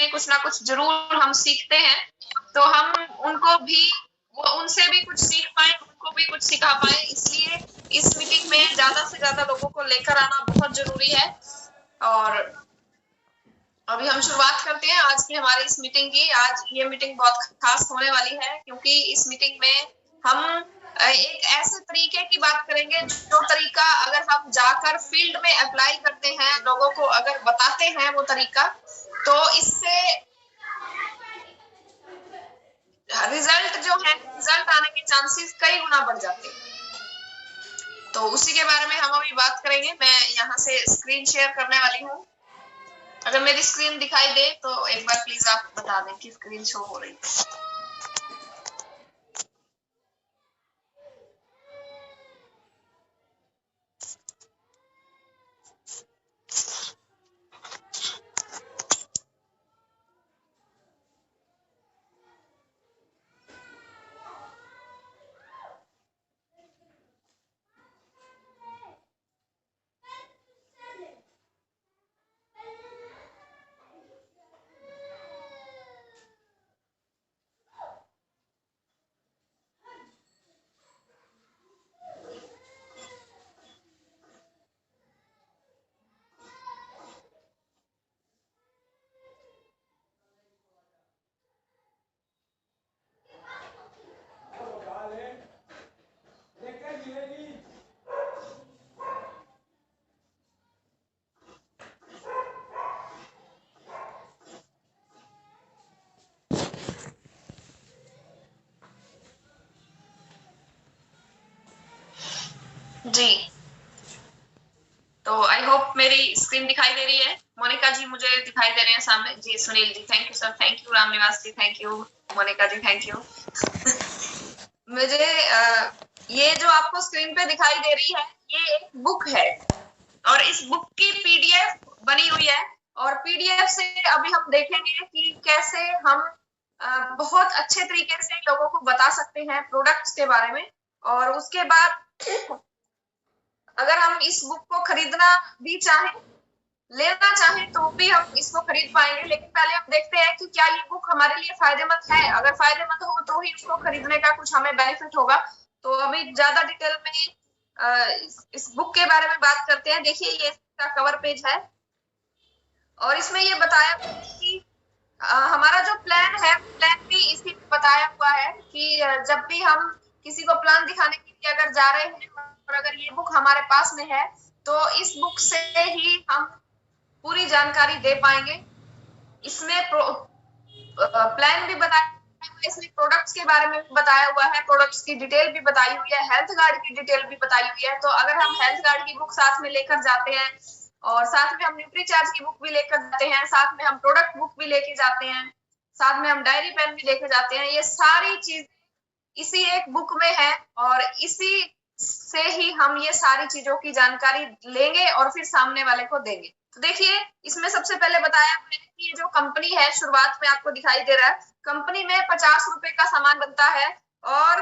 में कुछ ना कुछ जरूर हम सीखते हैं, तो हम उनको भी उनसे भी कुछ सीख पाए, उनको भी कुछ सिखा पाए। इसलिए इस मीटिंग में ज्यादा से ज्यादा लोगों को लेकर आना बहुत जरूरी है। और अभी हम शुरुआत करते हैं आज की हमारी इस मीटिंग की। आज ये मीटिंग बहुत खास होने वाली है, क्योंकि इस मीटिंग में हम एक ऐसे तरीके की बात करेंगे जो तरीका अगर हम जाकर फील्ड में अप्लाई करते हैं, लोगों को अगर बताते हैं वो तरीका, तो इससे रिजल्ट जो है, रिजल्ट आने के चांसेस कई गुना बढ़ जाते हैं। तो उसी के बारे में हम अभी बात करेंगे। मैं यहाँ से स्क्रीन शेयर करने वाली हूँ। अगर मेरी स्क्रीन दिखाई दे तो एक बार प्लीज आप बता दें कि स्क्रीन शो हो रही है। जी, तो आई होप मेरी स्क्रीन दिखाई दे रही है। मोनिका जी मुझे दिखाई दे रहे हैं सामने। जी Sunil ji thank you sir, thank you Ram Niwas ji, thank you Monika ji, thank you. मुझे ये जो आपको स्क्रीन पे दिखाई दे रही है, ये एक बुक है और इस बुक की पीडीएफ बनी हुई है। और पीडीएफ से अभी हम देखेंगे कि कैसे हम बहुत अच्छे तरीके से लोगों को बता सकते हैं प्रोडक्ट्स के बारे में। और उसके बाद अगर हम इस बुक को खरीदना भी चाहें, लेना चाहें, तो भी हम इसको खरीद पाएंगे। लेकिन पहले हम देखते हैं कि क्या ये बुक हमारे लिए फायदेमंद है। अगर फायदेमंद हो तो ही उसको खरीदने का कुछ हमें बेनिफिट होगा। तो अभी ज्यादा डिटेल में इस बुक के बारे में बात करते हैं। देखिए ये इसका कवर पेज है और इसमें ये बताया कि हमारा जो प्लान है, प्लान भी इसी में बताया हुआ है कि जब भी हम किसी को प्लान दिखाने के लिए अगर जा रहे हैं और अगर ये बुक हमारे पास में है, तो इस बुक से ही हम पूरी जानकारी दे पाएंगे। इसमें प्लान भी बताया हुआ है, इसमें प्रोडक्ट्स के बारे में भी बताया हुआ है, प्रोडक्ट्स की डिटेल भी बताई हुई है, हेल्थ गार्ड की डिटेल भी बताई हुई है। तो अगर हम हेल्थ गार्ड की बुक साथ में लेकर जाते हैं और साथ में हम न्यूट्री चार्ज की बुक भी लेकर जाते हैं, साथ में हम प्रोडक्ट बुक भी लेके जाते हैं, साथ में हम डायरी पेन भी लेके जाते हैं, ये सारी चीज इसी एक बुक में है और इसी से ही हम ये सारी चीजों की जानकारी लेंगे और फिर सामने वाले को देंगे। तो देखिए इसमें सबसे पहले बताया मैंने कि ये जो कंपनी है, शुरुआत में आपको दिखाई दे रहा है, कंपनी में 50 रुपए का सामान बनता है और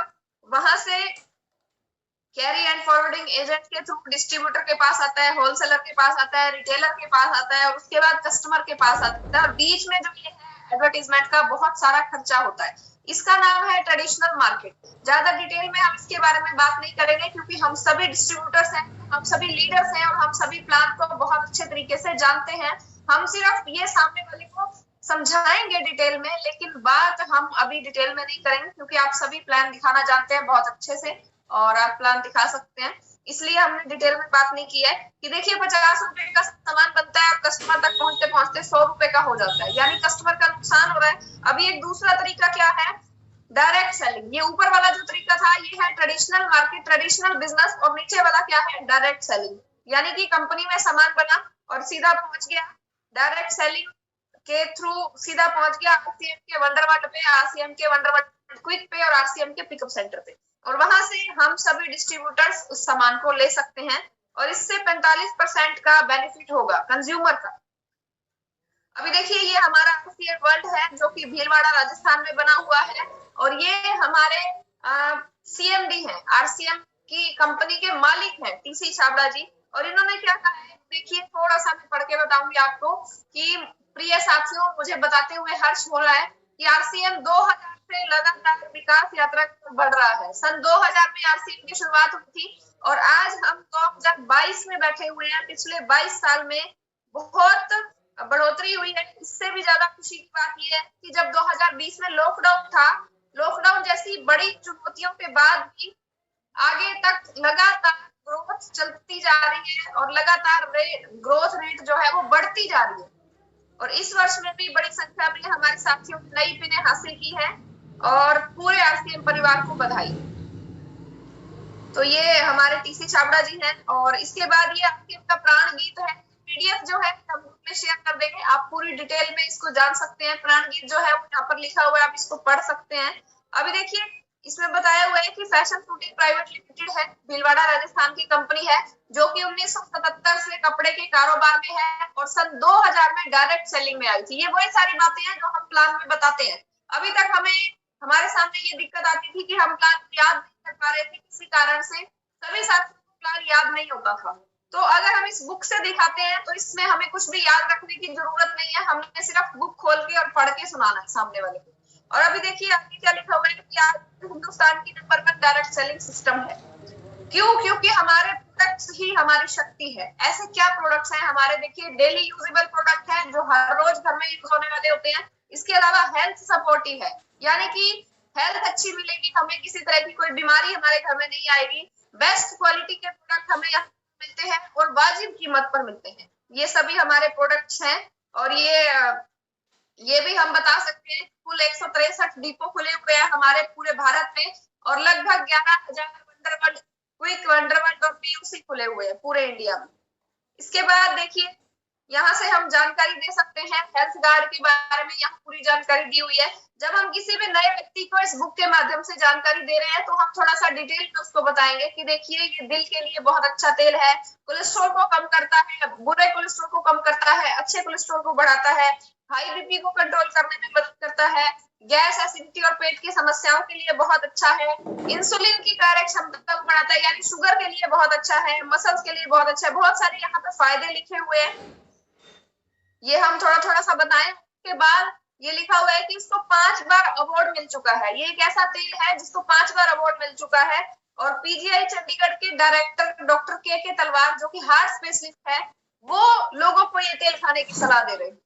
वहां से कैरी एंड फॉरवर्डिंग एजेंट के थ्रू डिस्ट्रीब्यूटर के पास आता है, होलसेलर के पास आता है, रिटेलर के पास आता है और उसके बाद कस्टमर के पास आता है। और बीच में जो ये है एडवर्टीजमेंट का बहुत सारा खर्चा होता है। इसका नाम है ट्रेडिशनल मार्केट। ज्यादा डिटेल में हम इसके बारे में बात नहीं करेंगे क्योंकि हम सभी डिस्ट्रीब्यूटर्स हैं, हम सभी लीडर्स हैं और हम सभी प्लान को बहुत अच्छे तरीके से जानते हैं। हम सिर्फ ये सामने वाले को समझाएंगे डिटेल में, लेकिन बात हम अभी डिटेल में नहीं करेंगे क्योंकि आप सभी प्लान दिखाना जानते हैं बहुत अच्छे से और आप प्लान दिखा सकते हैं। इसलिए हमने डिटेल में बात नहीं की है कि देखिए 50 रुपए का सामान बनता है और कस्टमर तक पहुंचते पहुंचते 100 रुपए का हो जाता है, यानी कस्टमर का नुकसान हो रहा है। अभी एक दूसरा तरीका क्या है, डायरेक्ट सेलिंग। ये ऊपर वाला जो तरीका था ये है ट्रेडिशनल मार्केट, ट्रेडिशनल बिजनेस, और नीचे वाला क्या है, डायरेक्ट सेलिंग। यानी कि कंपनी में सामान बना और सीधा पहुंच गया, डायरेक्ट सेलिंग के थ्रू सीधा पहुंच गया आरसीएम के वंडरवर्ल्ड पे, आरसीएम के वंडरवर्ल्ड क्विक पे और आरसीएम के पिकअप सेंटर पे, और वहां से हम सभी डिस्ट्रीब्यूटर्स उस सामान को ले सकते हैं और इससे 45% का बेनिफिट होगा कंज्यूमर का। अभी देखिए ये हमारा आरसीएम वर्ल्ड है जो कि भीलवाड़ा राजस्थान में बना हुआ है और ये हमारे सीएमडी हैं, आरसीएम की कंपनी के मालिक हैं टीसी छाबड़ा जी। और इन्होंने क्या कहा है, देखिए थोड़ा सा मैं पढ़ के बताऊंगी आपको कि प्रिय साथियों, मुझे बताते हुए हर्ष हो रहा है कि आरसीएम 2000 से लगातार विकास यात्रा बढ़ रहा है। सन 2000 में आरसीएम की शुरुआत हुई थी और आज हम 2022 में बैठे हुए हैं। पिछले 22 साल में बहुत बढ़ोतरी हुई है। इससे भी ज्यादा खुशी की बात यह है कि जब 2020 में लॉकडाउन था, लॉकडाउन जैसी बड़ी चुनौतियों के बाद भी आगे तक लगातार ग्रोथ चलती जा रही है और लगातार ग्रोथ रेट जो है वो बढ़ती जा रही है। और इस वर्ष में भी बड़ी संख्या में हमारे साथियों ने नई पिनें हासिल की है और पूरे आरसीएम परिवार को बधाई। तो ये हमारे टीसी छाबड़ा जी हैं और इसके बाद ये आरसीएम का प्राण गीत है। पीडीएफ जो है हम ग्रुप में शेयर कर देंगे, आप पूरी डिटेल में इसको जान सकते हैं। प्राण गीत जो है वो यहाँ पर लिखा हुआ है, आप इसको पढ़ सकते हैं। अभी देखिए, इसमें बताया हुआ है कि फैशन शूटिंग प्राइवेट लिमिटेड है, भीलवाड़ा राजस्थान की कंपनी है, जो कि 1977 से कपड़े के कारोबार में है और सन 2000 में डायरेक्ट सेलिंग में आई थी। ये वही सारी बातें हैं जो हम प्लान में बताते हैं। अभी तक हमारे सामने ये दिक्कत आती थी कि हम प्लान याद नहीं कर पा रहे थे, किसी कारण से सभी साथियों को प्लान याद नहीं होता था। तो अगर हम इस बुक से दिखाते हैं तो इसमें हमें कुछ भी याद रखने की जरूरत नहीं है, हमने सिर्फ बुक खोल के और पढ़ के सुनाना है सामने वाले को। और अभी देखिए आगे क्या लिखा हुआ है कि आज हिंदुस्तान की नंबर 1 डायरेक्ट सेलिंग सिस्टम है। क्यों? क्योंकि हमारे प्रोडक्ट्स ही हमारी शक्ति है। ऐसे क्या प्रोडक्ट्स हैं हमारे? देखिए, डेली यूजेबल प्रोडक्ट है जो हर रोज घर में यूज होने वाले होते हैं। इसके अलावा हेल्थ सपोर्टिव है, यानी कि हेल्थ अच्छी मिलेगी, हमें किसी तरह की कोई बीमारी हमारे घर में नहीं आएगी। बेस्ट क्वालिटी के प्रोडक्ट हमें यहाँ मिलते हैं और वाजिब कीमत पर मिलते हैं। ये सभी हमारे प्रोडक्ट्स हैं और ये भी हम बता सकते हैं। कुल 163 डिपो खुले हुए हैं हमारे पूरे भारत में और लगभग 11,000 वंडरवर्ल्ड, क्विक वंडरवर्ल्ड और पीयूसी खुले हुए हैं पूरे इंडिया में। इसके बाद देखिए, यहाँ से हम जानकारी दे सकते हैं हेल्थ गार्ड के बारे में, यहाँ पूरी जानकारी दी हुई है। जब हम किसी भी नए व्यक्ति को इस बुक के माध्यम से जानकारी दे रहे हैं तो हम थोड़ा सा डिटेल में उसको बताएंगे कि देखिए, ये दिल के लिए बहुत अच्छा तेल है, कोलेस्ट्रॉल को कम करता है, बुरे कोलेस्ट्रॉल को कम करता है, अच्छे कोलेस्ट्रॉल को बढ़ाता है, हाई बीपी को कंट्रोल करने में मदद करता है, गैस, एसिडिटी और पेट की समस्याओं के लिए बहुत अच्छा है, इंसुलिन की कार्य क्षमता को बढ़ाता है, यानी शुगर के लिए बहुत अच्छा है, मसल्स के लिए बहुत अच्छा है। बहुत सारे यहाँ पे फायदे लिखे हुए हैं, ये हम थोड़ा थोड़ा सा बताएं। उसके बाद ये लिखा हुआ है कि इसको 5 बार अवार्ड मिल चुका है। ये एक ऐसा तेल है जिसको 5 बार अवार्ड मिल चुका है और पीजीआई चंडीगढ़ के डायरेक्टर डॉक्टर के तलवार, जो कि हार्ट स्पेशलिस्ट है, वो लोगों को ये तेल खाने की सलाह दे रहे हैं।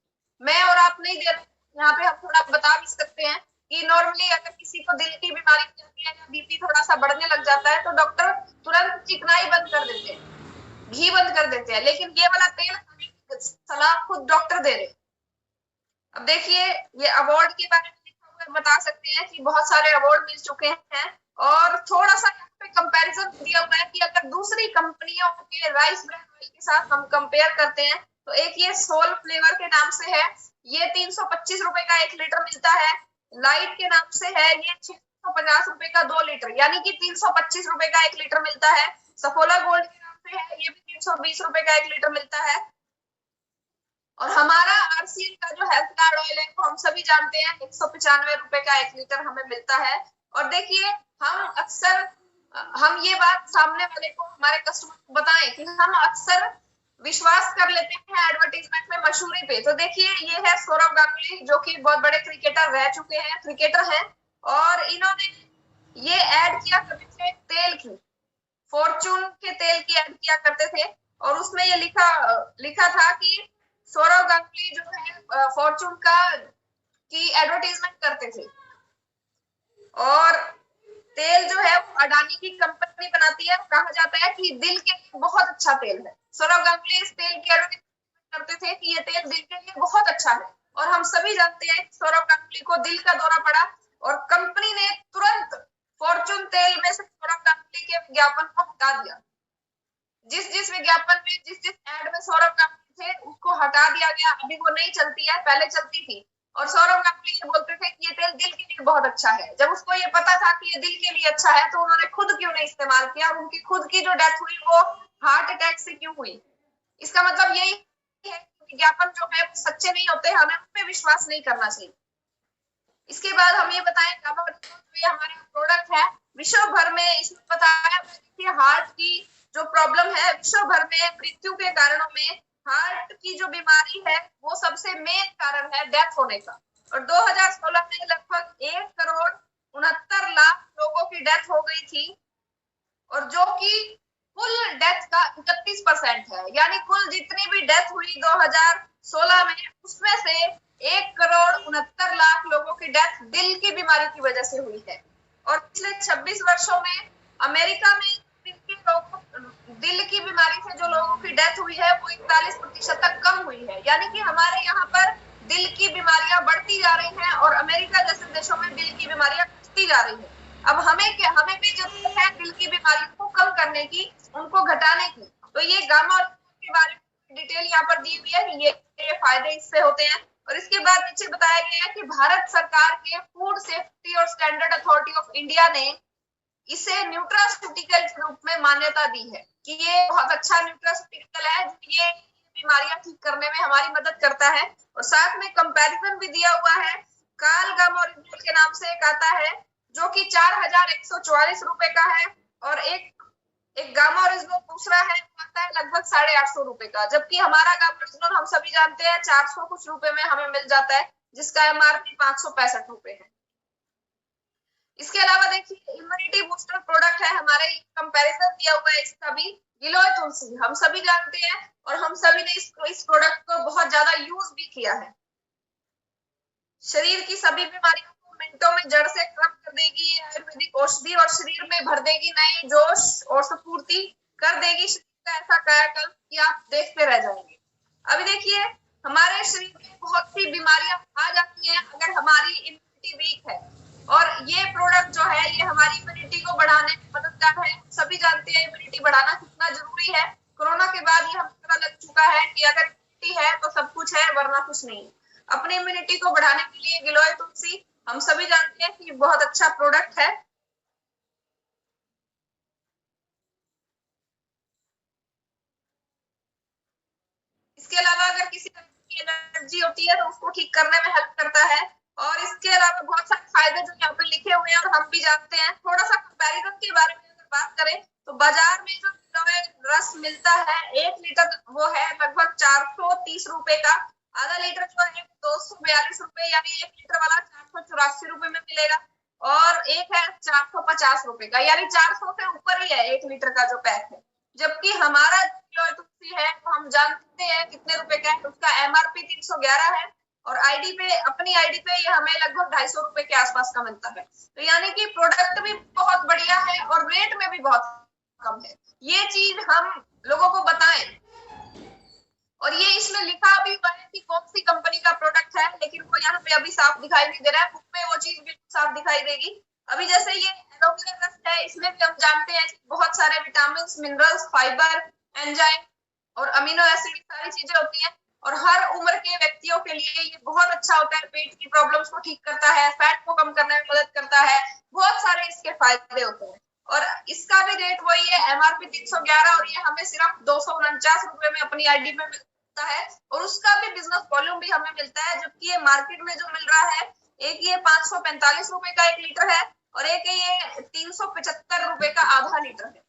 मैं और आप नहीं दे रहे। यहाँ पे हम थोड़ा बता भी सकते हैं कि नॉर्मली अगर किसी को दिल की बीमारी होती है या बीपी थोड़ा सा बढ़ने लग जाता है तो डॉक्टर तुरंत चिकनाई बंद कर देते हैं, घी बंद कर देते हैं, लेकिन ये वाला तेल सलाह खुद डॉक्टर दे रहे हैं। अब देखिए, ये अवार्ड के बारे में लिखा हुआ है, बता सकते हैं कि बहुत सारे अवार्ड मिल चुके हैं और थोड़ा सा यहाँ पे कंपैरिजन दिया हुआ है कि अगर दूसरी कंपनियों के राइस ब्रांड ऑयल के साथ हम कंपेयर करते हैं तो एक ये सोल फ्लेवर के नाम से है, ये 325 रुपए का 1 लीटर मिलता है। लाइट के नाम से है, ये 650 रुपए का 2 लीटर, यानी कि 325 रुपए का 1 लीटर मिलता है। सफोला गोल्ड के नाम से है, ये भी 320 रुपए का 1 लीटर मिलता है। और हमारा आरसीएल का जो हेल्थ कार्ड ऑयल है वो हम सभी जानते हैं 195 रुपए का 1 लीटर हमें मिलता है। और देखिए, हम ये बात सामने वाले को, हमारे कस्टमर को बताएं कि हम अक्सर विश्वास कर लेते हैं एडवर्टीजमेंट में, मशहूरी पे। तो देखिए, ये है सौरव गांगुली, जो कि बहुत बड़े क्रिकेटर रह चुके हैं, क्रिकेटर हैं, और इन्होंने ये ऐड किया करते थे तेल की, फॉर्चून के तेल की ऐड किया करते थे और उसमें ये लिखा था कि सौरव गांगुली जो है फॉर्चून की एडवर्टाइजमेंट करते थे और तेल जो है वो अडानी की कंपनी बनाती है। कहा जाता है कि दिल के लिए बहुत अच्छा तेल है। सौरव गांगुली इस तेल की एडवर्टाइजमेंट करते थे कि ये तेल दिल के लिए बहुत अच्छा है और हम सभी जानते हैं कि सौरव गांगुली को दिल का दौरा पड़ा और कंपनी ने तुरंत फॉर्चून तेल में से सौरव गांगुली के विज्ञापन को हटा दिया। जिस विज्ञापन में, जिस एड में सौरव गांगुली थे उसको हटा दिया गया। अभी वो नहीं चलती है, पहले चलती थी। और सौरव गांगुली ये बोलते थे कि ये तेल दिल के लिए बहुत अच्छा है। जब उसको ये पता था कि ये दिल के लिए अच्छा है तो उन्होंने खुद क्यों नहीं इस्तेमाल किया? उनकी खुद की जो डेथ हुई वो हार्ट अटैक से क्यों हुई? इसका मतलब यही है कि विज्ञापन जो है वो सच्चे नहीं होते, हमें उन पे विश्वास नहीं करना चाहिए। इसके बाद हम ये बताएं, ये हमारा प्रोडक्ट है विश्व भर में, इसमें बताया हार्ट की जो प्रॉब्लम है विश्व भर में मृत्यु के कारणों में हार्ट की जो बीमारी है वो सबसे मेन कारण है डेथ होने का। और 2016 में लगभग 1,69,00,000 लोगों की डेथ हो गई थी, और जो कि कुल डेथ का 31% है। यानी कुल जितनी भी डेथ हुई 2016 में, उसमें से 1,69,00,000 लोगों की डेथ दिल की बीमारी की वजह से हुई है। और पिछले 26 वर्षों में अमेरिका में दिल की बीमारी से जो लोगों की डेथ हुई है वो 41% तक कम हुई है। यानी कि हमारे यहाँ पर दिल की बीमारियां बढ़ती जा रही हैं और अमेरिका जैसे देशों में दिल की बीमारियां घटती जा रही है। अब हमें भी जरूरत है दिल की बीमारी को कम करने की, उनको घटाने की। तो ये गामा के बारे में डिटेल यहाँ पर दी हुई है, ये फायदे इससे होते हैं। और इसके बाद नीचे बताया गया है कि भारत सरकार के फूड सेफ्टी और स्टैंडर्ड अथॉरिटी ऑफ इंडिया ने इसे न्यूट्रास्यूटिकल के रूप में मान्यता दी है कि ये बहुत अच्छा न्यूट्रास्यूटिकल है, जो ये बीमारियां ठीक करने में हमारी मदद करता है। और साथ में कंपैरिजन भी दिया हुआ है, काल गामोरिजोल के नाम से एक आता है जो कि 4,144 रुपए का है, और एक गामाओरिजिनल दूसरा है आता है लगभग 850 रुपए का। जबकि हमारा गामाओरिजिनल हम सभी जानते हैं 400 कुछ रुपए में हमें मिल जाता है, जिसका एमआरपी 565 रुपए है। इसके अलावा देखिए इम्यूनिटी बूस्टर प्रोडक्ट है हमारे, कंपैरिजन दिया हुआ है इसका भी। गिलोय तुलसी हम सभी जानते हैं और हम सभी ने इस प्रोडक्ट को बहुत ज्यादा यूज भी किया है। शरीर की सभी बीमारियों को मिनटों में जड़ से खत्म कर देगी ये आयुर्वेदिक औषधि, और शरीर में भर देगी नई जोश और स्फूर्ति, कर देगी शरीर का ऐसा कायाकल्प कि आप देखते रह जाएंगे। अभी देखिए हमारे शरीर में बहुत सी बीमारियां आ जाती हैं अगर हमारी इम्यूनिटी वीक है, और ये प्रोडक्ट जो है ये हमारी इम्यूनिटी को बढ़ाने में मददगार है। सभी जानते हैं इम्यूनिटी बढ़ाना कितना जरूरी है। कोरोना के बाद ये हमें पता लग चुका है कि अगर इम्यूनिटी है तो सब कुछ है, वरना कुछ नहीं। अपनी इम्यूनिटी को बढ़ाने के लिए गिलोय तुलसी हम सभी जानते हैं कि बहुत अच्छा प्रोडक्ट है। इसके अलावा अगर किसी तरह की एलर्जी होती है तो उसको ठीक करने में हेल्प करता है। और इसके अलावा बहुत सारे फायदे जो यहाँ पे लिखे हुए हैं और हम भी जानते हैं। थोड़ा सा कंपैरिजन के बारे में अगर बात करें तो बाजार में जो गिलोय रस मिलता है 1 लीटर वो है लगभग 430 रुपए का, आधा लीटर जो है 242 रुपए, यानी 1 लीटर वाला 484 रुपए में मिलेगा, और एक है 450 रुपए का, यानी 400 से ऊपर ही है 1 लीटर का जो पैक है। जबकि हमारा गिलोय तुलसी है तो हम जानते हैं कितने रुपए का है, उसका एमआरपी 311 है, और आईडी पे अपनी आईडी पे ये हमें लगभग 250 रुपए के आसपास का मिलता है। तो यानी कि प्रोडक्ट भी बहुत बढ़िया है और रेट में भी बहुत कम है। ये चीज हम लोगों को बताएं, और ये इसमें लिखा भी हुआ है कि कौन सी कंपनी का प्रोडक्ट है, लेकिन वो यहाँ पे अभी साफ दिखाई नहीं दे रहा है। बुक में वो चीज भी साफ दिखाई देगी। अभी जैसे ये एलोवेरा रस है, इसमें भी हम जानते हैं कि बहुत सारे विटामिन, मिनरल्स, फाइबर, एंजाइम और अमीनो एसिड सारी चीजें होती हैं, और हर उम्र के व्यक्तियों के लिए ये बहुत अच्छा होता है। पेट की प्रॉब्लम्स को ठीक करता है, फैट को कम करने में मदद करता है, बहुत सारे इसके फायदे होते हैं। और इसका भी रेट वही है, एमआरपी 311, और ये हमें सिर्फ 249 रुपए में अपनी आईडी में मिलता है, और उसका भी बिजनेस वॉल्यूम भी हमें मिलता है। जबकि ये मार्केट में जो मिल रहा है, एक ये 545 रुपए का 1 लीटर है, और एक ये 375 रुपए का आधा लीटर है।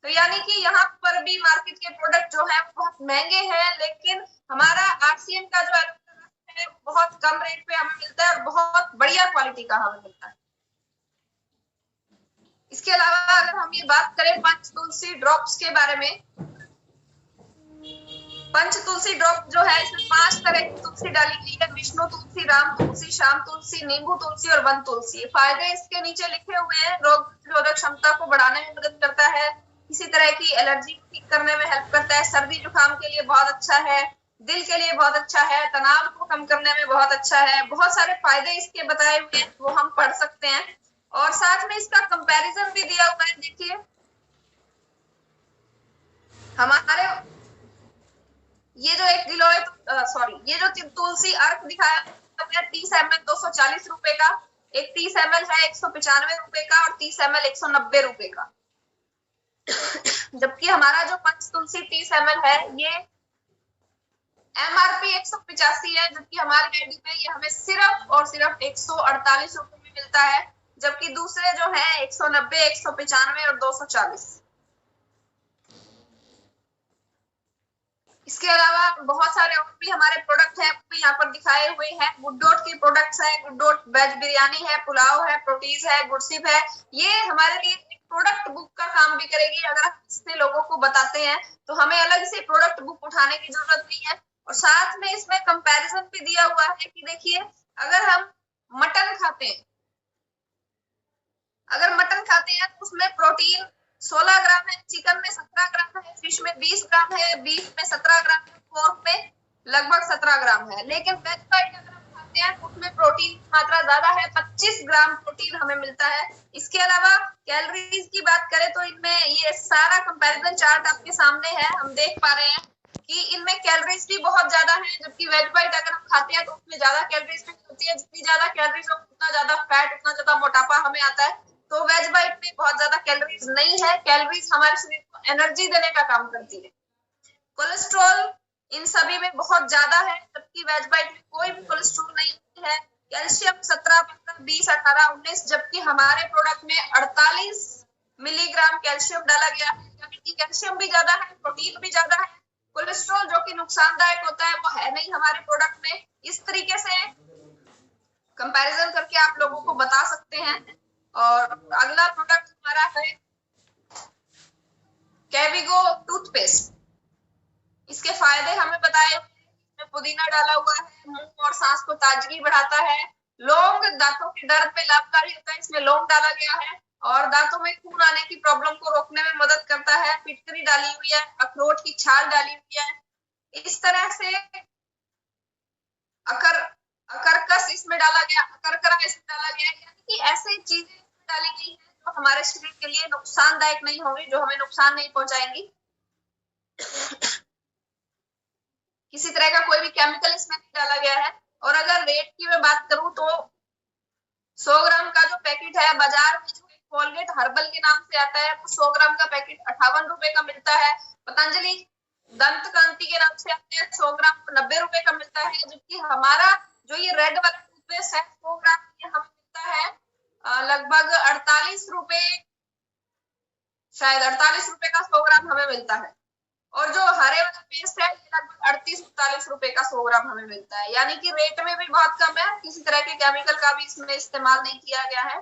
तो यानी कि यहाँ पर भी मार्केट के प्रोडक्ट जो है बहुत महंगे हैं, लेकिन हमारा आरसीएम का जो है बहुत कम रेट पे हमें मिलता है और बहुत बढ़िया क्वालिटी का हमें मिलता है। इसके अलावा अगर हम ये बात करें पंच तुलसी ड्रॉप्स के बारे में, पंच तुलसी ड्रॉप जो है इसमें 5 तरह की तुलसी डाली गई है, विष्णु तुलसी, राम तुलसी, श्याम तुलसी, नींबू तुलसी और वन तुलसी। फायदे इसके नीचे लिखे हुए हैं। रोग प्रतिरोधक क्षमता को बढ़ाने में मदद करता है, किसी तरह की एलर्जी को ठीक करने में हेल्प करता है, सर्दी जुकाम के लिए बहुत अच्छा है, दिल के लिए बहुत अच्छा है, तनाव को कम करने में बहुत अच्छा है। बहुत सारे फायदे इसके बताए हुए हैं, वो हम पढ़ सकते हैं। और साथ में इसका कंपैरिजन भी दिया हुआ है। देखिए हमारे ये जो एक गिलोय ये जो तुलसी अर्क दिखाया है 30 ml 240 रुपए का, एक 30 ml है 195 रुपए का, और 30 ml 190 रुपए का। जबकि हमारा जो पंच तुलसी 30 ml है ये एमआरपी 185 है, जबकि हमारे आईडी में ये हमें सिर्फ और सिर्फ 148 रुपए में मिलता है। जबकि दूसरे जो है 190, 195 और 240। इसके अलावा बहुत सारे और भी हमारे प्रोडक्ट हैं, वो भी यहाँ पर दिखाए हुए हैं। गुडडॉट के प्रोडक्ट्स हैं, गुडडॉट वेज बिरयानी है, पुलाव है, प्रोटीज है, गुडसिप है। ये हमारे लिए एक प्रोडक्ट बुक का काम भी करेगी। अगर हम इससे लोगों को बताते हैं तो हमें अलग से प्रोडक्ट बुक उठाने की जरूरत नहीं है। और साथ में इसमें कंपैरिजन भी दिया हुआ है कि देखिए, अगर हम मटन खाते हैं, अगर मटन खाते हैं तो उसमें प्रोटीन 16 ग्राम है, चिकन में 17 ग्राम है, फिश में 20 ग्राम है, बीफ में 17 ग्राम है, पोर्क में लगभग 17 ग्राम है। लेकिन वेज डाइट अगर हम खाते हैं तो उसमें प्रोटीन की मात्रा ज्यादा है, 25 ग्राम प्रोटीन हमें मिलता है। इसके अलावा कैलोरीज की बात करें तो इनमें ये सारा कंपैरिजन चार्ट आपके सामने है, हम देख पा रहे हैं कि इनमें कैलोरीज भी बहुत ज्यादा है, जबकि वेज डाइट अगर हम खाते हैं तो उसमें ज्यादा कैलोरीज नहीं होती है। जितनी ज्यादा कैलोरीज हो उतना ज्यादा फैट, उतना ज्यादा मोटापा हमें आता है। तो वेज बाइट में बहुत ज्यादा कैलोरीज नहीं है। कैलोरीज हमारे शरीर को एनर्जी देने का काम करती है। कोलेस्ट्रॉल इन सभी में बहुत ज्यादा है, जबकि वेज बाइट में कोई भी कोलेस्ट्रॉल नहीं है। कैल्शियम 17, 15, 20, 18, 19, जबकि हमारे प्रोडक्ट में 48 मिलीग्राम कैल्शियम डाला गया है, यानी कि कैल्शियम भी ज्यादा है, प्रोटीन भी ज्यादा है। कोलेस्ट्रॉल जो कि नुकसानदायक होता है वो है नहीं हमारे प्रोडक्ट में। इस तरीके से कंपैरिजन करके आप लोगों को बता सकते हैं। और अगला प्रोडक्ट हमारा है कैविगो टूथपेस्ट। इसके फायदे हमें बताए, इसमें पुदीना डाला हुआ है, मुंह और सांस को ताजगी बढ़ाता है। लौंग दांतों के दर्द में लाभकारी होता है, इसमें लौंग डाला गया है। और दांतों में खून आने की प्रॉब्लम को रोकने में मदद करता है। फिटकरी डाली हुई है, अखरोट की छाल डाली हुई है। इस तरह से अकरकस इसमें डाला गया, अकरकरा इसमें डाला गया, यानी कि ऐसी चीजें डाली गई है जो हमारे शरीर के लिए नुकसानदायक नहीं होंगी, जो हमें नुकसान नहीं पहुंचाएंगी। किसी तरह का कोई भी केमिकल इसमें नहीं डाला गया है। और अगर रेट की मैं बात करूं तो 100 ग्राम का जो पैकेट है बाजार में, जो कोलगेट हर्बल के नाम से आता है, वो 100 ग्राम का पैकेट 58 रुपए का मिलता है। पतंजलि दंत कांति के नाम से आते हैं, 100 ग्राम को 90 रुपए का मिलता है। जबकि हमारा जो ये रेड वाला टूथपेस्ट है 100 ग्राम ये हमें मिलता है लगभग 48 रुपए, शायद 48 रुपए का 100 ग्राम हमें मिलता है। और जो हरे वाला पेस्ट है ये लगभग 38-39 रुपए का 100 ग्राम हमें मिलता है, यानी कि रेट में भी बहुत कम है। किसी तरह के केमिकल का भी इसमें इस्तेमाल नहीं किया गया है।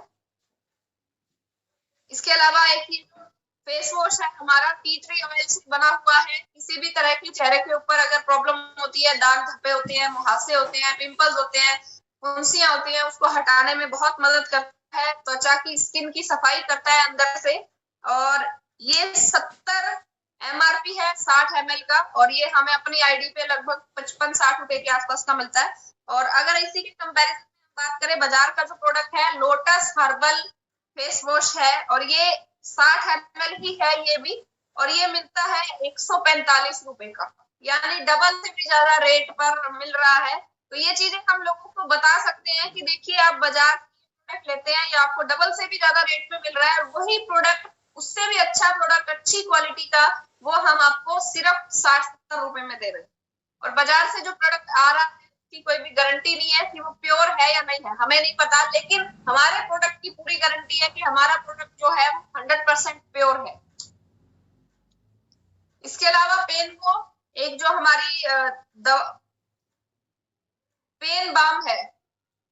इसके अलावा एक ही फेस वॉश है हमारा, टी ट्री ऑयल से बना हुआ है। किसी भी तरह की चेहरे के ऊपर अगर प्रॉब्लम होती है, दाग धब्बे होते हैं, मुहासे होते हैं, पिंपल्स होते हैं, फुंसियां होती हैं, उसको हटाने में बहुत मदद करता है। त्वचा की स्किन की सफाई करता है अंदर से। और ये 70 MRP है 60 ml का, और ये हमें अपनी आईडी पे लगभग 55-60 रुपए के आसपास का मिलता है। और अगर इसी के कंपैरिजन में बात करें, बाजार का जो प्रोडक्ट है लोटस हर्बल फेस वॉश है, और ये 60 ml ही है ये भी, और ये मिलता है 145 रुपए का, यानी डबल से भी ज्यादा रेट पर मिल रहा है। तो ये चीजें हम लोगों को बता सकते हैं कि देखिए, आप बाजार प्रोडक्ट लेते हैं या आपको डबल से भी ज्यादा रेट में मिल रहा है, और वही प्रोडक्ट, उससे भी अच्छा प्रोडक्ट, अच्छी क्वालिटी का, वो हम आपको सिर्फ 60-70 रुपए में दे रहे हैं। और बाजार से जो प्रोडक्ट आ रहा है की कोई भी गारंटी नहीं है कि वो प्योर है या नहीं है, हमें नहीं पता। लेकिन हमारे प्रोडक्ट की पूरी गारंटी है कि हमारा प्रोडक्ट जो है वो 100% प्योर है। इसके अलावा पेन को, एक जो हमारी पेन बाम है,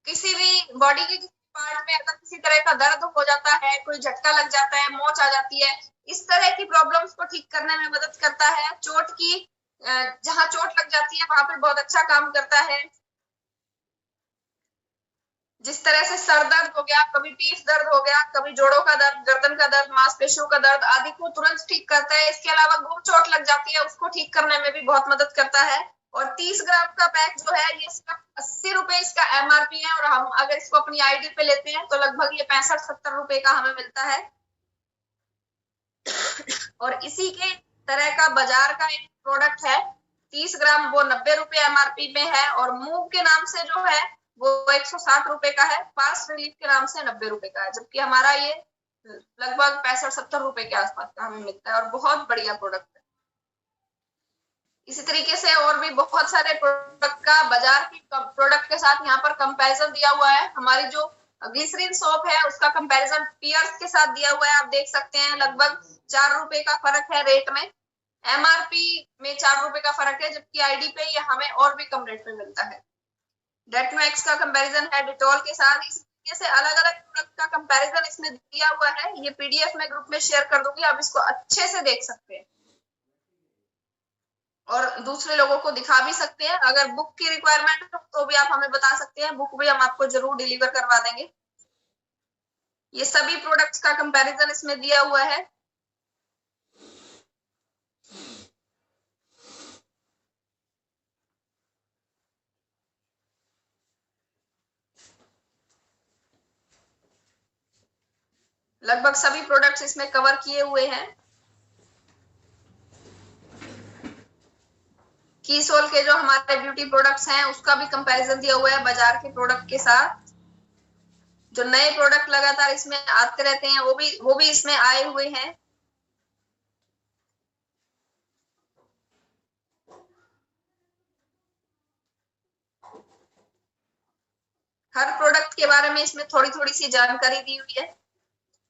किसी भी बॉडी के किसी पार्ट में अगर किसी तरह का दर्द हो जाता है, कोई झटका लग जाता है, मोच आ जाती है, इस तरह की प्रॉब्लम्स को ठीक करने में मदद करता है। चोट की, जहां चोट लग जाती है वहां पे बहुत अच्छा काम करता है। जिस तरह से सर दर्द हो गया, कभी पीठ दर्द हो गया, कभी जोड़ों का दर्द, गर्दन का दर्द, मांसपेशियों का दर्द आदि को तुरंत ठीक करता है। इसके अलावा गुम चोट लग जाती है, उसको ठीक करने में भी बहुत मदद करता है। और 30 ग्राम का पैक जो है ये सिर्फ 80 रुपए इसका MRP है, और हम अगर इसको अपनी आईडी पे लेते हैं तो लगभग ये 65-70 रुपए का हमें मिलता है। और इसी के तरह का बाजार का एक प्रोडक्ट है 30 ग्राम, वो 90 रुपए MRP में है, और मूव के नाम से जो है वो 160 रुपए का है। फास्ट रिलीफ के नाम से 90 रुपए का है, जबकि हमारा ये लगभग 65-70 रुपए के आसपास का हमें मिलता है, और बहुत बढ़िया प्रोडक्ट है। इसी तरीके से और भी बहुत सारे प्रोडक्ट का बाजार की प्रोडक्ट के साथ यहाँ पर कंपैरिजन दिया हुआ है। हमारी जो ग्लिसरीन सोप है उसका कंपैरिजन पियर्स के साथ दिया हुआ है, आप देख सकते हैं लगभग 4 रुपए का फर्क है रेट में। MRP में 4 रुपए का फर्क है, जबकि आईडी पे ये हमें और भी कम रेट पे मिलता है। डेटमैक्स का कंपैरिजन है डिटॉल के साथ। इस तरीके से अलग अलग प्रोडक्ट का कंपैरिजन इसमें दिया हुआ है। ये PDF में ग्रुप में शेयर कर दूंगी, आप इसको अच्छे से देख सकते हैं और दूसरे लोगों को दिखा भी सकते हैं। अगर बुक की रिक्वायरमेंट हो तो भी आप हमें बता सकते हैं, बुक भी हम आपको जरूर डिलीवर करवा देंगे। ये सभी प्रोडक्ट्स का कंपैरिजन इसमें दिया हुआ है। लगभग सभी प्रोडक्ट्स इसमें कवर किए हुए हैं। कीसोल के जो हमारे ब्यूटी प्रोडक्ट्स हैं उसका भी कंपैरिजन दिया हुआ है बाजार के प्रोडक्ट के साथ। जो नए प्रोडक्ट लगातार इसमें आते रहते हैं वो भी इसमें आए हुए हैं। हर प्रोडक्ट के बारे में इसमें थोड़ी थोड़ी सी जानकारी दी हुई है।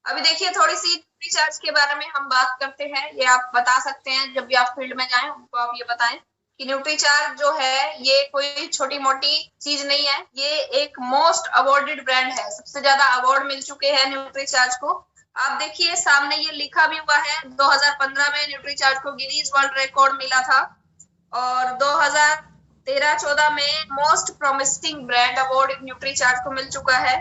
अभी देखिए थोड़ी सी न्यूट्रीचार्ज के बारे में हम बात करते हैं। ये आप बता सकते हैं, जब भी आप फील्ड में जाएं उनको आप ये बताएं कि न्यूट्रीचार्ज जो है ये कोई छोटी मोटी चीज नहीं है। ये एक मोस्ट अवॉर्डेड ब्रांड है, सबसे ज्यादा अवार्ड मिल चुके हैं न्यूट्रीचार्ज को। आप देखिए सामने ये लिखा भी हुआ है, 2015 में न्यूट्रीचार्ज को गिनीज वर्ल्ड रिकॉर्ड मिला था और 2013-14 में most promising brand award Nutricharge को मिल चुका है।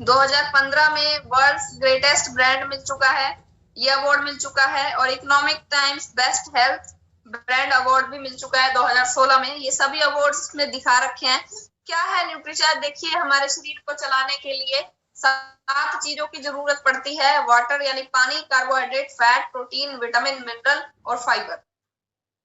2015 में वर्ल्ड्स ग्रेटेस्ट ब्रांड मिल चुका है, ये अवार्ड मिल चुका है। और economic times best health brand award भी मिल चुका है 2016 में। ये सभी अवार्ड्स इसमें दिखा रखे हैं। क्या है न्यूट्रीचार्ज? देखिए हमारे शरीर को चलाने के लिए 7 चीजों की जरूरत पड़ती है। वाटर यानी पानी, carbohydrate, fat, protein, vitamin, mineral और फाइबर।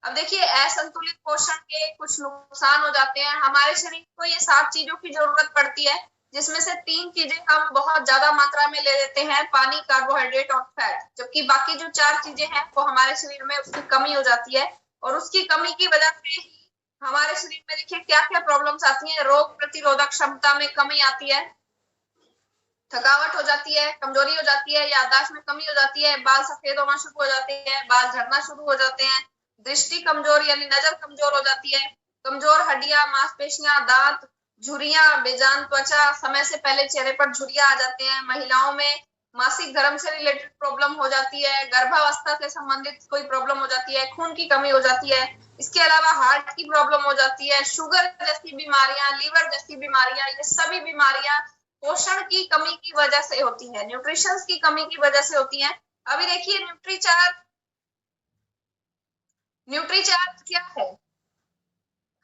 अब देखिए असंतुलित पोषण के कुछ नुकसान हो जाते हैं। हमारे शरीर को ये 7 चीजों की जरूरत पड़ती है, जिसमें से 3 चीजें हम बहुत ज्यादा मात्रा में ले लेते हैं, पानी, कार्बोहाइड्रेट और फैट। जबकि बाकी जो 4 चीजें हैं वो हमारे शरीर में उसकी कमी हो जाती है और उसकी कमी की वजह से ही हमारे शरीर में देखिए क्या क्या प्रॉब्लम्स आती हैं। रोग प्रतिरोधक क्षमता में कमी आती है, थकावट हो जाती है, कमजोरी हो जाती है, याददाश्त में कमी हो जाती है, बाल सफेद होना शुरू हो जाते हैं, बाल झड़ना शुरू हो जाते हैं, दृष्टि कमजोर यानी नजर कमजोर हो जाती है, कमजोर हड्डियां, मांसपेशियां, दांत, झुर्रियां, बेजान त्वचा, समय से पहले चेहरे पर झुर्रियां आ जाते हैं। महिलाओं में मासिक धर्म से रिलेटेड प्रॉब्लम हो जाती है, गर्भावस्था से संबंधित कोई प्रॉब्लम हो जाती है, खून की कमी हो जाती है। इसके अलावा हार्ट की प्रॉब्लम हो जाती है, शुगर जैसी बीमारियां, लीवर जैसी बीमारियां, ये सभी बीमारियां पोषण की कमी की वजह से होती है, न्यूट्रिशन की कमी की वजह से होती है। अभी देखिए न्यूट्रीचार्ज क्या है?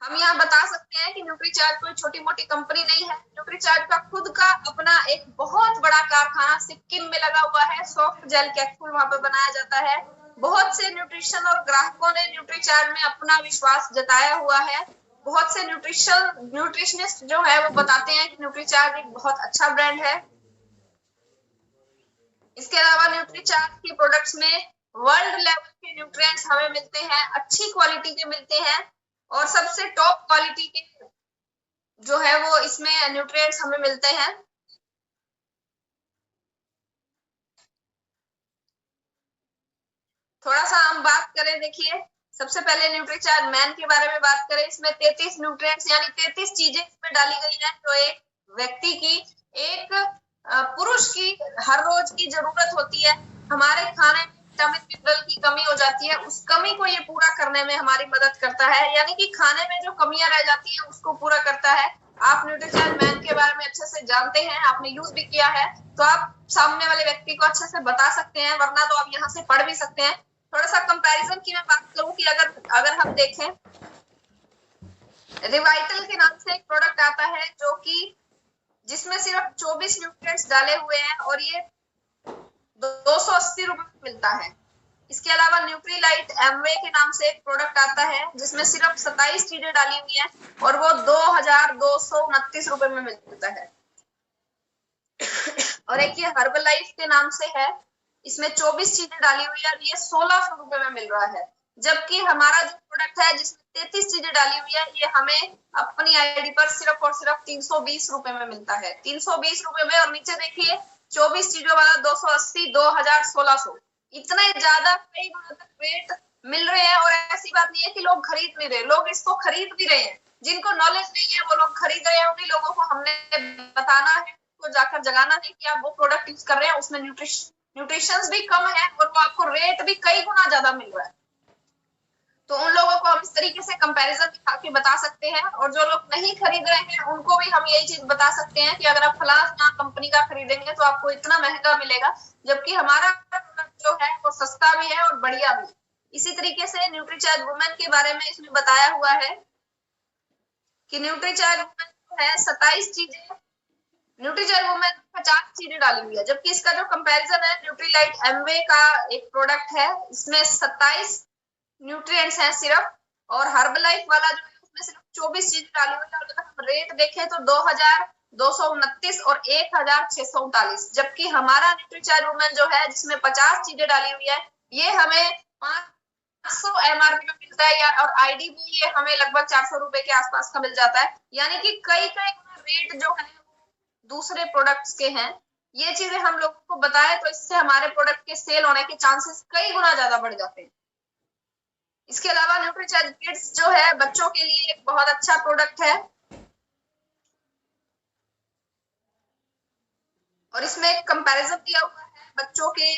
हम यहाँ बता सकते हैं कि न्यूट्रीचार्ज कोई छोटी मोटी कंपनी नहीं है। न्यूट्रीचार्ज का खुद का अपना एक बहुत बड़ा कारखाना सिक्किम में लगा हुआ है। सॉफ्ट जेल कैप्सूल वहां पर बनाया जाता है। बहुत से न्यूट्रिशन और ग्राहकों ने न्यूट्रीचार्ज में अपना विश्वास जताया हुआ है। बहुत से न्यूट्रिशनिस्ट जो है वो बताते हैं कि न्यूट्रीचार्ज एक बहुत अच्छा ब्रांड है। इसके अलावा न्यूट्रीचार्ज के प्रोडक्ट्स में वर्ल्ड लेवल के न्यूट्रिएंट्स हमें मिलते हैं, अच्छी क्वालिटी के मिलते हैं और सबसे टॉप क्वालिटी के जो है वो इसमें न्यूट्रिएंट्स हमें मिलते हैं। थोड़ा सा हम बात करें, देखिए सबसे पहले न्यूट्रीचार्ज मैन के बारे में बात करें। इसमें 33 न्यूट्रिएंट्स यानी 33 चीजें इसमें डाली गई हैं जो एक व्यक्ति की, एक पुरुष की हर रोज की जरूरत होती है। हमारे खाने में विटामिन मिनरल की कमी हो जाती है, उस कमी को ये पूरा करने में हमारी मदद करता है, यानी कि खाने में जो कमियां रह जाती है उसको पूरा करता है। आप न्यूट्रीचार्ज मैन के बारे में अच्छे से जानते हैं, आपने यूज भी किया है, तो आप सामने वाले व्यक्ति को अच्छे से बता सकते हैं, वरना तो आप यहाँ से पढ़ भी सकते हैं। थोड़ा सा कंपैरिजन की मैं बात करूं कि अगर हम देखें, रिवाइटल के नाम से एक प्रोडक्ट आता है जो कि जिसमें सिर्फ 24 न्यूट्रिएंट्स डाले हुए हैं और ये 280 रुपए में मिलता है। इसके अलावा न्यूट्रीलाइट एमवे के नाम से एक प्रोडक्ट आता है जिसमें सिर्फ 27 चीजें डाली हुई हैं और वो 2229 रुपए में मिलता है। और एक ये हर्बलाइफ के नाम से है, इसमें 24 चीजें डाली हुई है और ये 1600 रुपए में मिल रहा है। जबकि हमारा जो प्रोडक्ट है जिसमें 33 चीजें डाली हुई है, ये हमें अपनी आईडी पर सिर्फ और सिर्फ 320 रुपए में मिलता है। 320 रुपए में, और नीचे देखिए 24 चीजों वाला 280, 2000, 1600। इतने ज्यादा कई गुना तक रेट मिल रहे हैं। और ऐसी बात नहीं है कि लोग खरीद नहीं रहे, लोग इसको खरीद भी रहे हैं। जिनको नॉलेज नहीं है वो लोग खरीद रहे हैं, उन्हीं लोगों को हमने बताना है, उनको जाकर जगाना है कि आप वो प्रोडक्ट यूज कर रहे हैं, उसमें न्यूट्रिशंस भी कम है और वो आपको रेट भी कई गुना ज्यादा मिल रहा है। तो उन लोगों को हम इस तरीके से कंपैरिजन दिखा के बता सकते हैं। और जो लोग नहीं खरीद रहे हैं उनको भी हम यही चीज बता सकते हैं कि अगर आप फलाना कंपनी का खरीदेंगे तो आपको इतना महंगा मिलेगा, जबकि हमारा प्रोडक्ट जो है वो सस्ता भी है और बढ़िया भी। इसी तरीके से न्यूट्रीचार्ज वुमेन के बारे में इसमें बताया हुआ है कि न्यूट्रीचार्ज वुमेन जो है 27 चीजें, न्यूट्रीचार्ज वुमेन 50 चीजें डाली हुई है, जबकि इसका जो कंपैरिजन है न्यूट्रीलाइट एमवे का एक प्रोडक्ट है, इसमें 27 न्यूट्रिएंट्स हैं सिर्फ। और हर्बलाइफ वाला जो है उसमें सिर्फ 24 चीजें डाली हुई है। और अगर हम रेट देखें तो 2229 और 1639, जबकि हमारा न्यूट्रीचार्ज वुमेन जो है जिसमें 50 चीजें डाली हुई है, ये हमें 500 एमआरपी में मिलता है और आईडी भी ये हमें लगभग 400 रुपए के आसपास का मिल जाता है। यानी कि कई कई रेट जो है दूसरे प्रोडक्ट्स के हैं। ये चीजें हम लोगों को बताएं तो इससे हमारे प्रोडक्ट के सेल होने के चांसेस कई गुना ज्यादा बढ़ जाते हैं। इसके अलावा न्यूट्रीचार्ज किड्स जो है बच्चों के लिए एक बहुत अच्छा प्रोडक्ट है। और इसमें एक कंपैरिजन दिया हुआ है बच्चों के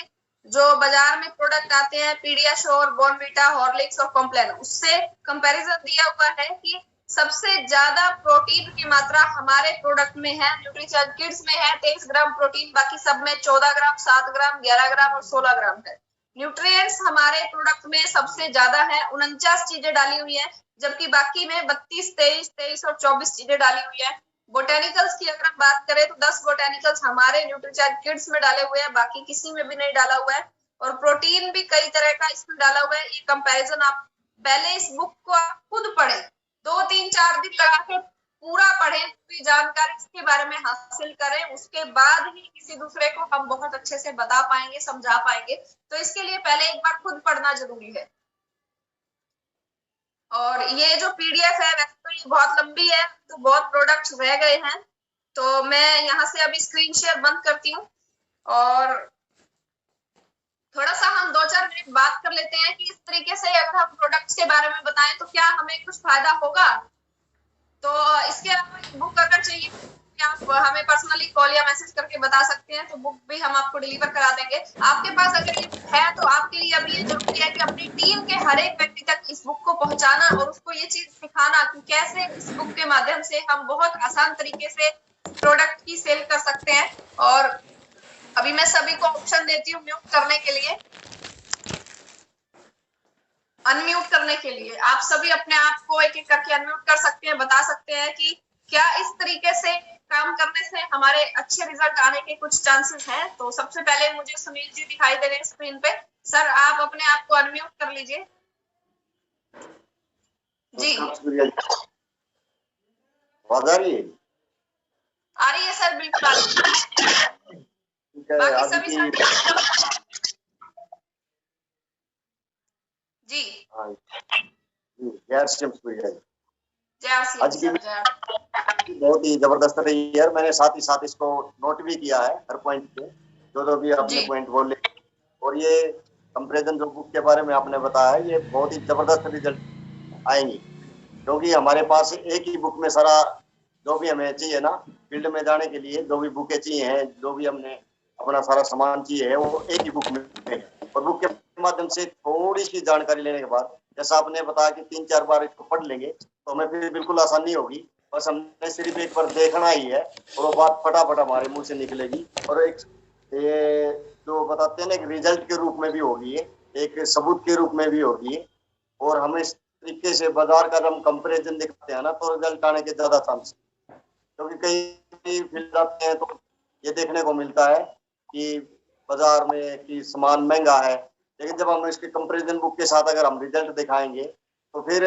जो बाजार में प्रोडक्ट आते हैं, पीडियाश्योर, बॉर्नवीटा, हॉर्लिक्स और कॉम्प्लान, उससे कंपैरिजन दिया हुआ है कि सबसे ज्यादा प्रोटीन की मात्रा हमारे प्रोडक्ट में है, न्यूट्रीचार्ज किड्स में है 23 ग्राम प्रोटीन, बाकी सब में 14 ग्राम, 7 ग्राम, 11 ग्राम और 16 ग्राम है। न्यूट्रिएंट्स हमारे प्रोडक्ट में सबसे ज्यादा है, 49 चीजें डाली हुई है, जबकि बाकी में 32, 23, 23 और 24 चीजें डाली हुई है। बोटेनिकल्स की अगर हम बात करें तो 10 बोटेनिकल्स हमारे न्यूट्रीचार्ज किड्स में डाले हुए हैं, बाकी किसी में भी नहीं डाला हुआ है। और प्रोटीन भी कई तरह का इसमें डाला हुआ है। ये कंपैरिजन आप पहले इस बुक को आप खुद पढ़ें, 2-3-4 दिन लगा के पूरा पढ़ें, पूरी जानकारी इसके बारे में हासिल करें, उसके बाद ही किसी दूसरे को हम बहुत अच्छे से बता पाएंगे, समझा पाएंगे। तो इसके लिए पहले एक बार खुद पढ़ना जरूरी है। और ये जो पीडीएफ है वैसे तो ये बहुत लंबी है, तो बहुत प्रोडक्ट्स रह गए हैं, तो मैं यहाँ से अभी स्क्रीन शेयर बंद करती हूँ और थोड़ा सा हम 2-4 मिनट बात कर लेते हैं कि इस तरीके से अगर हम प्रोडक्ट्स के बारे में बताएं तो क्या हमें कुछ फायदा होगा। तो इसके अलावा बुक अगर चाहिए आप हमें पर्सनली कॉल या मैसेज करके बता सकते हैं, तो बुक भी हम आपको डिलीवर करा देंगे। आपके पास अगर ये बुक है तो आपके लिए अभी ये जरूरी है कि अपनी टीम के हर एक व्यक्ति तक इस बुक को पहुंचाना और उसको ये चीज सिखाना कि कैसे इस बुक के माध्यम से हम बहुत आसान तरीके से प्रोडक्ट की सेल कर सकते हैं। और अभी मैं सभी को ऑप्शन देती हूँ म्यूट करने के लिए, अनम्यूट करने के लिए। आप सभी अपने आप को एक एक करके अनम्यूट कर सकते हैं, बता सकते हैं कि क्या इस तरीके से काम करने से हमारे अच्छे रिजल्ट आने के कुछ चांसेस हैं। तो सबसे पहले मुझे सुनील जी दिखाई दे रहे हैं स्क्रीन पे। सर आप अपने आप को अनम्यूट कर लीजिए। जी आ रही है सर, बिल्कुल आ रही है। बाकी सभी जी आज की बहुत ही जबरदस्त रही है। मैंने साथ ही साथ इसको नोट भी किया है हर पॉइंट पे, जो भी आपने पॉइंट बोले। और ये कंपैरिजन जो बुक के बारे में आपने बताया है, ये बहुत ही जबरदस्त रिजल्ट आएंगे, क्योंकि हमारे पास एक ही बुक में सारा जो भी हमें चाहिए ना फील्ड में जाने के लिए, जो भी बुकें चाहिए हैं, जो भी हमने अपना सारा सामान चाहिए है, वो एक ही बुक में है। और बुक के माध्यम से थोड़ी सी जानकारी लेने के बाद, जैसा आपने बताया कि 3-4 बार इसको पढ़ लेंगे तो हमें फिर बिल्कुल आसानी होगी। बस हमने सिर्फ एक बार देखना ही है और वो बात फटाफट हमारे मुंह से निकलेगी। और एक ये जो बताते हैं ना, एक रिजल्ट के रूप में भी होगी, एक सबूत के रूप में भी होगी। और हमें इस तरीके से बाजार का हम कंपैरिजन दिखाते हैं ना, तो रिजल्ट आने के ज्यादा चांस, क्योंकि कई फील्ड आते हैं तो ये देखने को मिलता है कि बाजार में कि सामान महंगा है, लेकिन जब हम इसके कंपैरिजन बुक के साथ अगर हम रिजल्ट दिखाएंगे तो फिर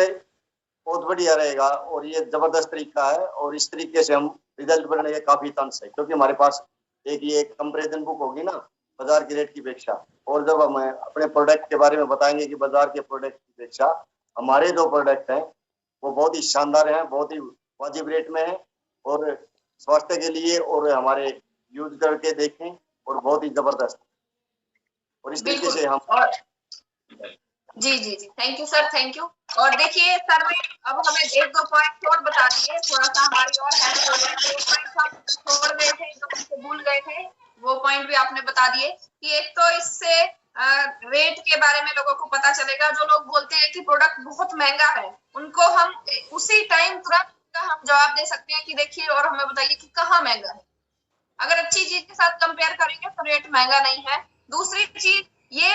बहुत बढ़िया रहेगा। और ये जबरदस्त तरीका है और इस तरीके से हम रिजल्ट बनने के काफी चांस है, क्योंकि हमारे पास एक ये कंपैरिजन बुक होगी ना बाजार की रेट की अपेक्षा। और जब हम अपने प्रोडक्ट के बारे में बताएंगे कि बाजार के प्रोडक्ट की अपेक्षा हमारे जो प्रोडक्ट हैं वो बहुत ही शानदार हैं, बहुत ही वाजिब रेट में है और स्वास्थ्य के लिए और हमारे यूज करके देखें और बहुत ही जबरदस्त। और इस तरीके से हम जी जी जी, thank you sir, thank you. और देखिए सर ने अब हमें एक दो पॉइंट और बता दिए, थोड़ा सा हमारी और हेल्प हो गई। जो पॉइंट हम छोड़ गए थे, जो हमसे भूल गए थे, वो पॉइंट भी आपने बता दिए कि एक तो इससे रेट के बारे में लोगों को पता चलेगा। जो लोग बोलते हैं कि प्रोडक्ट बहुत महंगा है, उनको हम उसी टाइम तुरंत हम जवाब दे सकते हैं कि देखिए और हमें बताइए कि कहाँ महंगा है। अगर अच्छी चीज के साथ कंपेयर करेंगे तो रेट महंगा नहीं है। दूसरी चीज, ये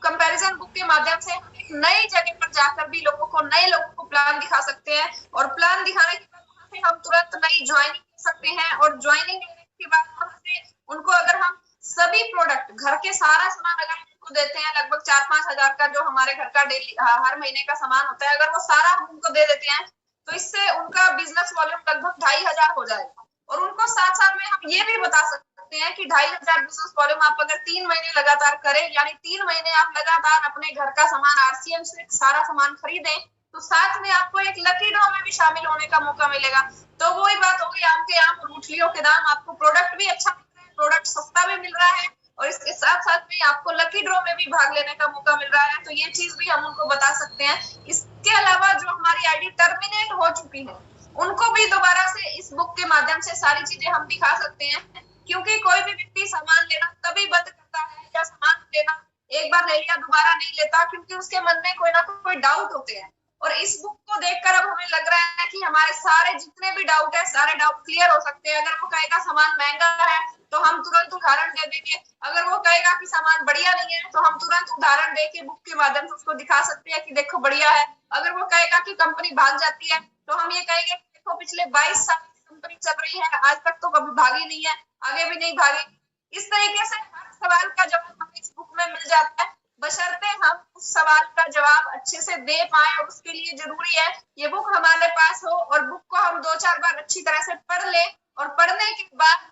कंपैरिजन बुक के माध्यम से हम एक नई जगह पर जाकर भी नए लोगों को प्लान दिखा सकते हैं, और प्लान दिखाने के बाद वहां से हम तुरंत नई ज्वाइनिंग कर सकते हैं। और ज्वाइनिंग लेने के बाद वहां से उनको अगर हम सभी प्रोडक्ट, घर के सारा सामान अगर उनको देते हैं, लगभग 4-5 हजार का जो हमारे घर का डेली हर महीने का सामान होता है, अगर वो सारा हम उनको दे देते हैं तो इससे उनका बिजनेस वॉल्यूम लगभग 2,500 हो जाएगा। और उनको साथ साथ में हम ये भी बता सकते हैं कि 2,500 बिजनेस वॉल्यूम आप अगर 3 महीने लगातार करें, यानी 3 महीने आप लगातार अपने घर का सामान आरसीएम से सारा सामान खरीदें, तो साथ में आपको एक लकी ड्रॉ में भी शामिल होने का मौका मिलेगा। तो वही बात होगी, आम के आम और गुठलियों के दाम। आपको प्रोडक्ट भी अच्छा मिल रहा है, प्रोडक्ट सस्ता भी मिल रहा है, और इसके साथ साथ में आपको लकी ड्रॉ में भी भाग लेने का मौका मिल रहा है। तो ये चीज भी हम उनको बता सकते हैं। इसके अलावा जो हमारी आईडी टर्मिनेट हो चुकी है, उनको भी दोबारा से इस बुक के माध्यम से सारी चीजें हम दिखा सकते हैं। क्योंकि कोई भी व्यक्ति सामान लेना तभी बंद करता है, या सामान लेना एक बार ले लिया दोबारा नहीं लेता, क्योंकि उसके मन में कोई ना कोई डाउट होते हैं। और इस बुक को देखकर अब हमें लग रहा है कि हमारे सारे जितने भी डाउट है, सारे डाउट क्लियर हो सकते हैं। अगर वो कहेगा सामान महंगा है तो हम तुरंत उदाहरण दे देंगे। अगर वो कहेगा कि सामान बढ़िया नहीं है तो हम तुरंत उदाहरण देके बुक के माध्यम से उसको दिखा सकते हैं कि देखो बढ़िया है। अगर वो कहेगा कि कंपनी भाग जाती है तो हम ये कहेंगे कि देखो पिछले 22 साल कंपनी चल रही है, आज तक तो कभी भागी नहीं है, आगे भी नहीं भागेगी। इस तरीके से हर सवाल का जवाब हमें इस बुक में मिल जाता है, बशर्ते हम उस सवाल का जवाब अच्छे से दे पाए। और उसके लिए जरूरी है ये बुक हमारे पास हो, और बुक को हम 2-4 बार अच्छी तरह से पढ़ लें, और पढ़ने के बाद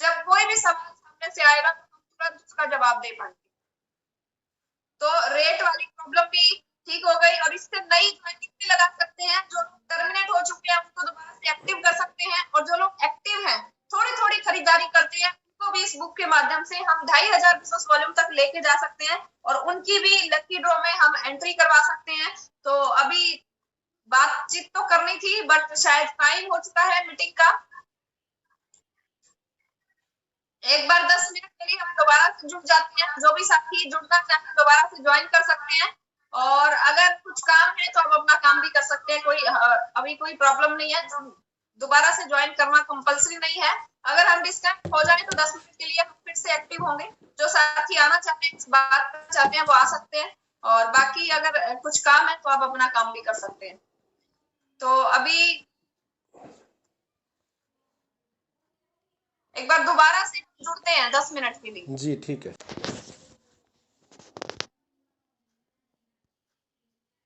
जब कोई भी सवाल सामने से आएगा तो हम तुरंत उसका जवाब दे पाएंगे। तो रेट वाली प्रॉब्लम भी ठीक हो गई, और इससे नई ज्वाइनिंग भी लगा सकते हैं। जो टर्मिनेट हो चुके हैं उनको दोबारा से एक्टिव कर सकते हैं, और जो लोग एक्टिव हैं, थोड़ी थोड़ी खरीदारी करते हैं, उनको भी इस बुक के माध्यम से हम 2,500 बिजनेस वॉल्यूम तक लेके जा सकते हैं, और उनकी भी लकी ड्रॉ में हम एंट्री करवा सकते हैं। तो अभी बातचीत तो करनी थी, बट शायद टाइम हो चुका है मीटिंग का। एक बार 10 मिनट के लिए हम दोबारा से जुड़ जाते हैं। जो भी साथी जुड़ना चाहे दोबारा से ज्वाइन कर सकते हैं, और अगर कुछ काम है तो हम अपना काम भी कर सकते हैं। अभी कोई प्रॉब्लम नहीं है। जो दोबारा से ज्वाइन करना कंपलसरी नहीं है। अगर हम डिस्कनेक्ट हो जाए तो 10 मिनट के लिए हम फिर से एक्टिव होंगे। जो साथी आना चाहते हैं, इस बात करना चाहते हैं, वो आ सकते हैं, और बाकी अगर कुछ काम है तो आप अपना काम भी कर सकते हैं। तो अभी एक बार दोबारा से जुड़ते हैं 10 मिनट के लिए। जी ठीक है।